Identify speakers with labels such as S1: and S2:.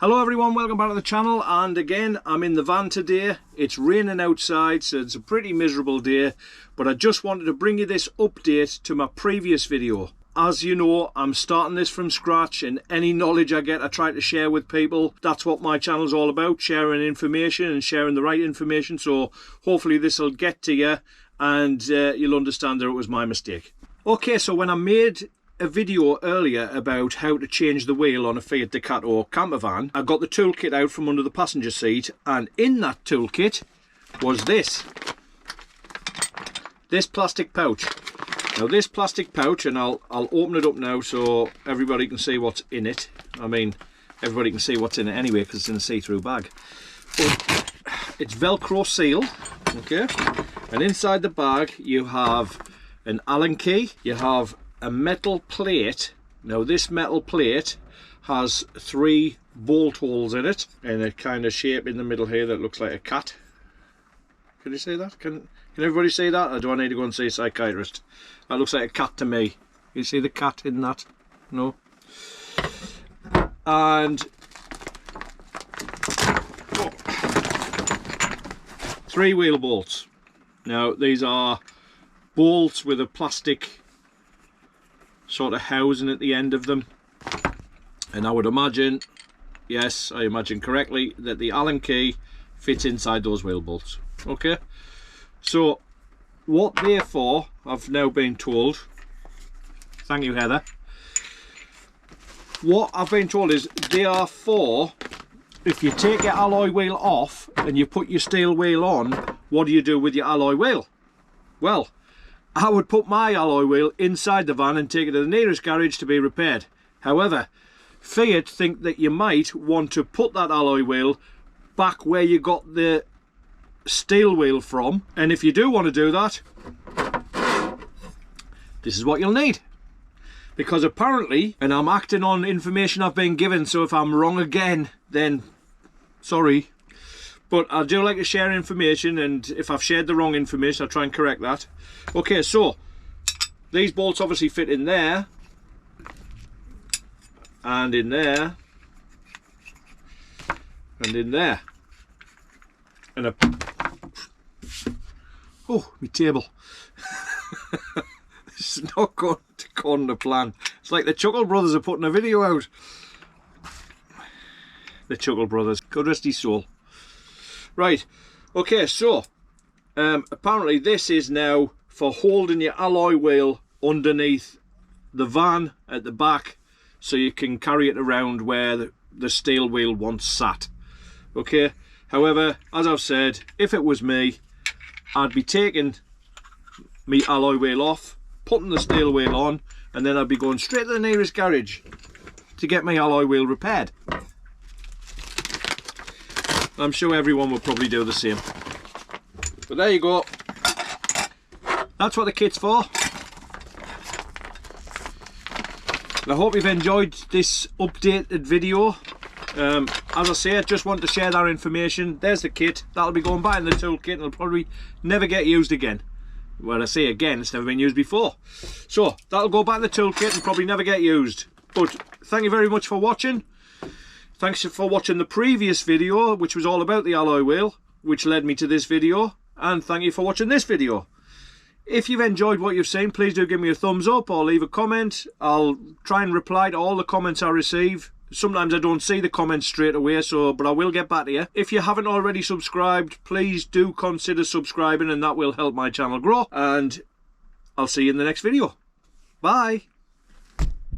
S1: Hello everyone, welcome back to the channel, and again I'm in the van today. It's raining outside, so it's a pretty miserable day, but I just wanted to bring you this update to my previous video. As you know, I'm starting this from scratch, and any knowledge I get I try to share with people. That's what my channel's all about, sharing information and sharing the right information, so hopefully this will get to you and you'll understand that it was my mistake. Okay, so when I made a video earlier about how to change the wheel on a Fiat Ducato camper van, I got the toolkit out from under the passenger seat, and in that toolkit was this plastic pouch. Now this plastic pouch, and I'll open it up now so everybody can see what's in it. I mean, everybody can see what's in it anyway because it's in a see-through bag. But it's Velcro seal, okay? And inside the bag you have an Allen key, you have a metal plate. Now this metal plate has 3 bolt holes in it, and a kind of shape in the middle here that looks like a cat. Can you see that? Can everybody see that, or do I need to go and see a psychiatrist? That looks like a cat to me. You see the cat in that? No? And 3 wheel bolts. Now these are bolts with a plastic sort of housing at the end of them, and I would imagine, yes, I imagine correctly, that the Allen key fits inside those wheel bolts. Okay, so what they're for, I've now been told, thank you Heather, what I've been told is they are for, if you take your alloy wheel off and you put your steel wheel on, what do you do with your alloy wheel? Well, I would put my alloy wheel inside the van and take it to the nearest garage to be repaired. However, Fiat think that you might want to put that alloy wheel back where you got the steel wheel from, and if you do want to do that, this is what you'll need. Because apparently, and I'm acting on information I've been given, so if I'm wrong again, then sorry. But I do like to share information, and if I've shared the wrong information, I'll try and correct that. Okay, so these bolts obviously fit in there, and in there, and in there. And a... oh, my table. This is not going to go on the plan. It's like the Chuckle Brothers are putting a video out. The Chuckle Brothers, God rest his soul. Right, okay, so apparently this is now for holding your alloy wheel underneath the van at the back, so you can carry it around where the steel wheel once sat. Okay, however, as I've said, if it was me, I'd be taking my alloy wheel off, putting the steel wheel on, and then I'd be going straight to the nearest garage to get my alloy wheel repaired. I'm sure everyone will probably do the same. But there you go. That's what the kit's for. I hope you've enjoyed this updated video. As I say, I just want to share that information. There's the kit. That'll be going back in the toolkit, and it'll probably never get used again. When I say again, it's never been used before. So that'll go back in the toolkit and probably never get used. But thank you very much for watching. Thanks for watching the previous video, which was all about the alloy wheel, which led me to this video, and thank you for watching this video. If you've enjoyed what you've seen, please do give me a thumbs up or leave a comment. I'll try and reply to all the comments I receive. Sometimes I don't see the comments straight away, but I will get back to you. If you haven't already subscribed, please do consider subscribing, and that will help my channel grow. And I'll see you in the next video. Bye.